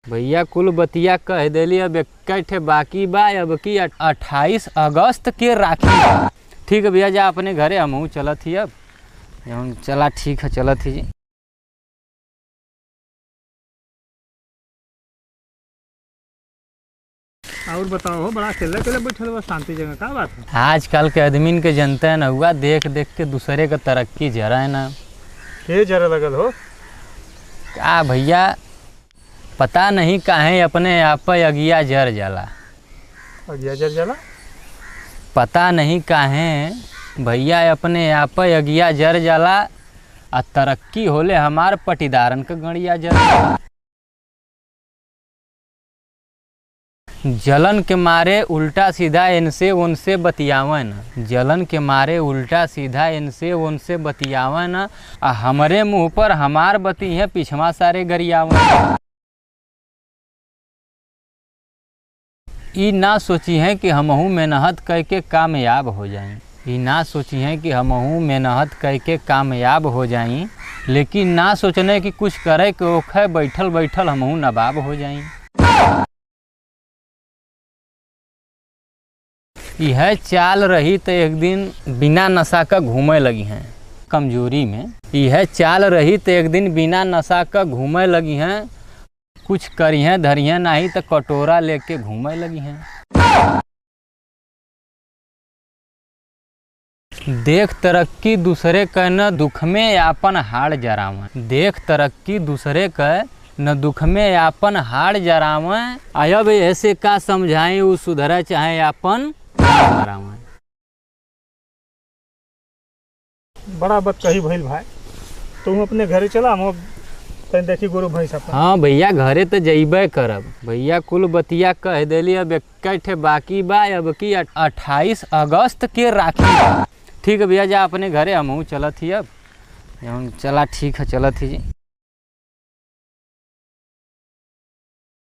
भैया कुल बतिया कह देली, अब इक्के बाकी बा, अब की 28 अगस्त के राखी बा। ठीक है भैया, जा अपने घरे, हमहू चलत ही अब। चला ठीक है, चलत ही जी। और बताओ हो, बड़ा अकेले अकेले बैठल बा शांति जगह, का बात है? आजकल के आदमीन के जनता है ना हुआ, देख देख के दूसरे का तरक्की जरा है ना। के जरा लगल हो? का भैया पता नहीं काहे अपने आप पर अगिया जर जाला। अगिया जर जाला? पता नहीं काहे भैया अपने आप पर अगिया जर जाला, आ तरक्की होले हमार पटीदारन का गड़िया जर जाला। जलन के मारे उल्टा सीधा इनसे उनसे बतियावन, जलन के मारे उल्टा सीधा इनसे उनसे बतियावन, आ हमारे मुंह पर हमार बती है, पिछवा सारे गरियावन। ई ना सोची है कि हमहू मेहनत करके कामयाब हो जाएं, ई ना सोची है कि हमहू मेहनत करके कामयाब हो जाएं, लेकिन ना सोचने कि कुछ करे के ओखे बैठल बैठल हमहू नवाब हो जाएं। यह चाल रही तो एक दिन बिना नशा का घूमे लगी हैं कमजोरी में। यह चाल रही तो एक दिन बिना नशा का घूमे लगी हैं, कुछ करी हैं धरी हैं नहीं तो कटोरा लेके घूमे लगी हैं। देख तरक्की दूसरे का न दुख में आपन हाड़ जरावन, देख तरक्की दूसरे का न दुख में आपन हाड़ जरावन। अब ऐसे का समझाएं वो सुधरे चाहे आपन मरावन। बड़ा बात कही भइल भाई, तुम अपने घरे चला, हम तनी देखी गोरू भैंस अपन। हाँ भैया घरे तो जइबे करब, भैया कुल बतिया कह देली, अब इक्के बाकी बा, अब की 28 अगस्त के राखी बा। ठीक है भैया, जा अपने घरे, हमहू चलत ही अब। चला ठीक है, चलत ही जी।